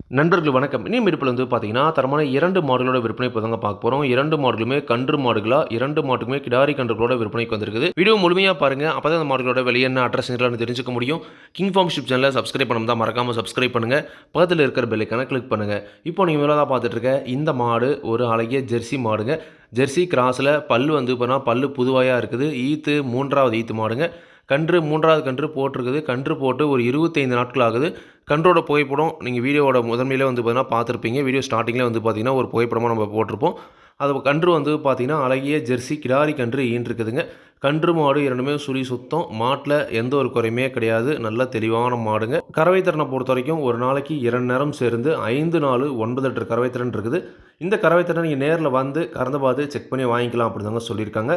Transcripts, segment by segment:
நண்பர்கள் வணக்கம். இனியும் இருப்பில் வந்து பார்த்தீங்கன்னா, தரமான 2 மாடுகளோட விற்பனை இப்ப தாங்க பார்க்க போறோம். 2 மாடுகளுமே கன்று மாடுகளா, 2 மாட்டுக்குமே கிடாரி கன்றுகளோட விற்பனைக்கு வந்திருக்குது. வீடியோ முழுமையா பாருங்க. அப்பதான் அந்த மாடுகளோட விலை என்ன, அட்ரஸ் என்னன்னு தெரிஞ்சுக்க முடியும். கிங் ஃபார்ம் ஷிப் சேனலை சப்ஸ்கிரைப் பண்ணாம தான் மறக்காம சப்ஸ்கிரைப் பண்ணுங்க. பக்கத்துல இருக்கிற பெல் ஐகானை கிளிக் பண்ணுங்க. இப்போ நீங்க மேல தான் பார்த்துட்டு இருக்க இந்த மாடு ஒரு அழகிய ஜெர்சி மாடுங்க. ஜெர்சி கிராஸ்ல பல்லு வந்து பார்த்தீங்கன்னா, பல்லு புதுவாயா இருக்குது. ஈத்து 3வது ஈத்து மாடுங்க. கன்று 3வது கன்று போட்டிருக்குது. கன்று போட்டு ஒரு 25 நாட்கள் ஆகுது. கன்றோட புகைப்படம் நீங்கள் வீடியோவோட முதன்மையிலே வந்து பார்த்தீங்கன்னா பார்த்துருப்பீங்க. வீடியோ ஸ்டார்டிங்கில் வந்து பார்த்தீங்கன்னா ஒரு புகைப்படமாக நம்ம போட்டிருப்போம். அது கன்று வந்து பார்த்தீங்கன்னா அழகிய ஜெர்சி கிடாரி கன்று ஈன்றிருக்குதுங்க. கன்று மாடு இரண்டுமே சுழி சுத்தம். மாட்டில் எந்த ஒரு குறையுமே கிடையாது. நல்ல தெளிவான மாடுங்க. கறவை திறனை பொறுத்த வரைக்கும் ஒரு நாளைக்கு 2 நேரம் சேர்ந்து 5 4 9 லிட்டர் கறவை திறன் இருக்குது. இந்த கறவை திறனை நீங்கள் நேரில் வந்து கறந்து பார்த்து செக் பண்ணி வாங்கிக்கலாம் அப்படின்னு தாங்க சொல்லியிருக்காங்க.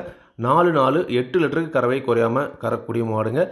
4 4 8 லிட்டருக்கு கறவை குறையாமல் கறக்கூடிய மாடுங்க.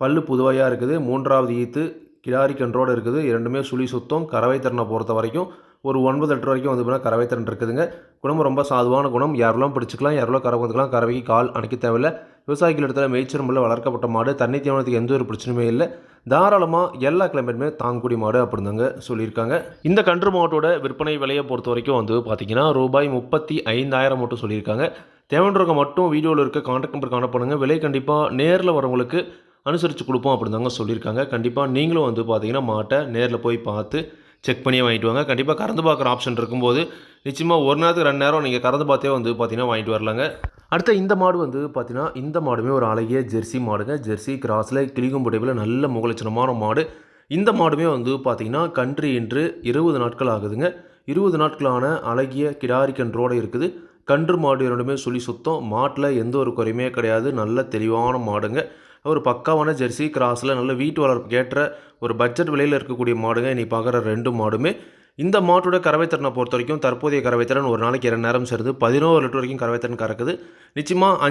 பல்லு புதுவையாக இருக்குது. 3வது ஈத்து கிடாரி கன்றோடு இருக்குது. இரண்டுமே சுழி சுத்தம். கறவை திறனை பொறுத்த வரைக்கும் ஒரு 9 லிட்டர் வரைக்கும் வந்து பார்த்தீங்கன்னா கறவை திறன் இருக்குதுங்க. குணம் ரொம்ப சாதுவான குணம். யாரெல்லாம் பிடிச்சிக்கலாம், யாரெல்லாம் கறவை வந்துக்கலாம். கறவைக்கு கால் அணைக்க தேவையில்லை. விவசாயிகள் இடத்துல மேய்ச்சல் முறையில் வளர்க்கப்பட்ட மாடு. தண்ணி தீவனத்துக்கு எந்த ஒரு பிரச்சனையுமே இல்லை. தாராளமாக எல்லா கிளைமேட்டுமே தாங்கக்கூடிய மாடு அப்படின்னு தாங்க சொல்லியிருக்காங்க. இந்த கன்று மாட்டோட விற்பனை விலையை பொறுத்த வரைக்கும் வந்து பார்த்தீங்கன்னா ரூபாய் 35,000 மட்டும் சொல்லியிருக்காங்க. தேவைன்றவங்க மட்டும் வீடியோவில் இருக்க கான்டாக்ட் நம்பர் கான்டாக்ட் பண்ணுங்கள். விலை கண்டிப்பாக நேரில் வரவங்களுக்கு அனுசரித்து கொடுப்போம் அப்படின்னு தாங்க சொல்லியிருக்காங்க. கண்டிப்பாக நீங்களும் வந்து பார்த்தீங்கன்னா மாட்டை நேரில் போய் பார்த்து செக் பண்ணி வாங்கிட்டு வாங்க. கண்டிப்பாக கறந்து பார்க்குற ஆப்ஷன் இருக்கும்போது நிச்சயமாக ஒரு நேரத்துக்கு 2 நேரம் நீங்கள் கறந்து பார்த்தே வந்து பார்த்தீங்கன்னா வாங்கிட்டு வரலாங்க. அடுத்த இந்த மாடு வந்து பார்த்தீங்கன்னா இந்த மாடுமே ஒரு அழகிய ஜெர்சி மாடுங்க. ஜெர்சி கிராஸில் கிளிகும்புடைவில் நல்ல முகலட்சணமான மாடு. இந்த மாடுமே வந்து பார்த்தீங்கன்னா கன்று இன்று 20 நாட்கள் ஆகுதுங்க. 20 நாட்களான அழகிய கிடாரி கன்றோடு இருக்குது. கன்று மாடு இரண்டுமே சுழி சுத்தம். மாட்டில் எந்த ஒரு குறையுமே கிடையாது. நல்ல தெளிவான மாடுங்க. ஒரு பக்காவான ஜெர்சி கிராஸில் நல்ல வீட்டு வளர்ப்புக்கு ஏற்ற ஒரு பட்ஜெட் விலையில் இருக்கக்கூடிய மாடுங்க. இன்றைக்கி பார்க்குற 2 மாடுமே இந்த மாட்டோட கறவைத்திறனை பொறுத்த வரைக்கும் தற்போதைய கறவைத்திறன் ஒரு நாளைக்கு 2 நேரம் சேர்ந்து 11 லிட்டர் வரைக்கும் கறவைத்திறன் கறக்குது. நிச்சயமாக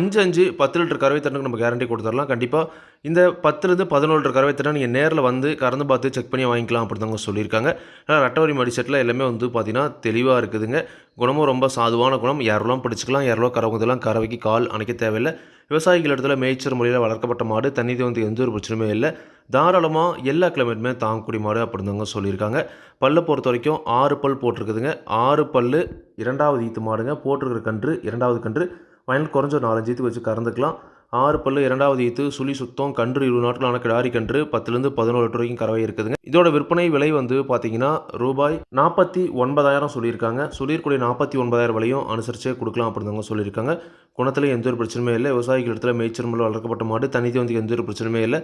10 லிட்டர் கறவைத்திறனுக்கு நம்ம கேரண்டி கொடுத்துடலாம். கண்டிப்பாக இந்த 10லேருந்து 11 லிட்டர் கறவைத்திறன் நீங்கள் நேரில் வந்து கறந்து பார்த்து செக் பண்ணி வாங்கிக்கலாம் அப்படின்னு தாங்க சொல்லியிருக்காங்க. ஆனால் ரெட்டவரி மடி செட்டில் எல்லாமே வந்து பார்த்தீங்கன்னா தெளிவாக இருக்குதுங்க. குணமும் ரொம்ப சாதுவான குணம். யாரெல்லாம் பிடிச்சிக்கலாம், யாரெல்லாம் கறவங்கதெல்லாம் கறவைக்கு கால் அணைக்க தேவையில்லை. விவசாயிகள் இடத்துல மேய்ச்சல் முறையில் வளர்க்கப்பட்ட மாடு. தண்ணி தீவனத்துக்கு எந்த ஒரு பிரச்சனையுமே இல்லை. தாராளமாக எல்லா கிளைமேட்டுமே தாங்கக்கூடிய மாடு அப்படின்னு தாங்க சொல்லியிருக்காங்க. பல்லை பொறுத்த வரைக்கும் 6 பல் போட்டிருக்குதுங்க. 6 பல்லு 2வது ஈத்து மாடுங்க. போட்டிருக்கிற கன்று 2வது கன்று. ஃபைனல் குறைஞ்ச 4-5 ஈத்து வச்சு கறந்துக்கலாம். 6 பல்லு 2வது ஈத்து சுழி சுத்தம். கன்று 20 நாட்களான கிடாரி கன்று. 10லேருந்து 11 லிட்டர் வரைக்கும் கறவை இருக்குதுங்க. இதோட விற்பனை விலை வந்து பார்த்தீங்கன்னா ரூபாய் 49,000 சொல்லியிருக்காங்க. சொல்லியிருக்கூடிய 49,000 விலையும் அனுசரிச்சே கொடுக்கலாம் அப்படின்னு தாங்க சொல்லியிருக்காங்க. குணத்தில் எந்த ஒரு பிரச்சனையுமே இல்லை. விவசாயிகள் இடத்துல மேய்ச்சல் முறையில் வளர்க்கப்பட்ட மாடு. தண்ணி தீவனத்துக்கு எந்த ஒரு பிரச்சனையுமே இல்லை.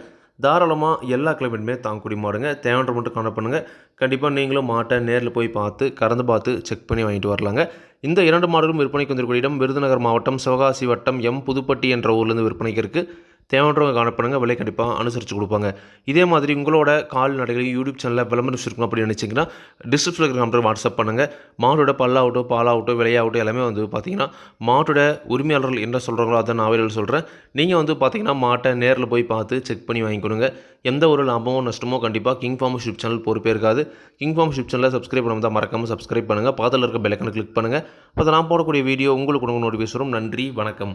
தாராளமாக எல்லா கிளைமேட்டுமே தாங்கக்கூடிய மாடுங்க. தேவைன்ற மட்டும் கான்டாக்ட் பண்ணுங்கள். கண்டிப்பாக நீங்களும் மாட்டை நேரில் போய் பார்த்து கறந்து பார்த்து செக் பண்ணி வாங்கிட்டு வரலாங்க. இந்த 2 மாடுகளும் விற்பனைக்கு வந்திருக்கூடிய இடம் விருதுநகர் மாவட்டம் சிவகாசி வட்டம் புதுப்பட்டி என்ற ஊர்லேருந்து விற்பனைக்கு இருக்குது. தேவைன்றவங்க கான்டாக்ட் பண்ணுங்கள். விலை கண்டிப்பாக அனுசரித்து கொடுப்பாங்க. இதே மாதிரி உங்களோட கால்நடைகளையும் யூடியூப் சேனலில் விளம்பரம் இருக்கணும் அப்படின்னு நினச்சிங்கன்னா டிஸ்கிரிப்ஷனில் இருக்கிற நம்பர் வாட்ஸ்அப் பண்ணுங்கள். மாட்டோட பல்லாகட்டும் பாலாகட்டும் விலையாகட்டும் எல்லாமே வந்து பார்த்தீங்கன்னா மாட்டோட உரிமையாளர்கள் என்ன சொல்கிறாங்களோ அதை நான் அவையில் சொல்கிறேன். நீங்கள் வந்து பார்த்தீங்கன்னா மாட்டை நேரில் போய் பார்த்து செக் பண்ணி வாங்கிக்கொடுங்க. எந்த ஒரு லாபமோ நஷ்டமோ கண்டிப்பாக கிங் ஃபார்ம் ஷிப் சேனல் பொறுப்பே இருக்காது. கிங் ஃபார்ம் ஷிப் சேனலை சப்ஸ்கிரைப் பண்ணாமல் தான் மறக்காமல் சப்ஸ்கிரைப் பண்ணுங்கள். பக்கத்தில் இருக்க பெல் ஐகானை கிளிக் பண்ணுங்கள். அப்போ நான் போடக்கூடிய வீடியோ உங்களுக்கு நோட்டிஃபிகேஷன் வரும். நன்றி, வணக்கம்.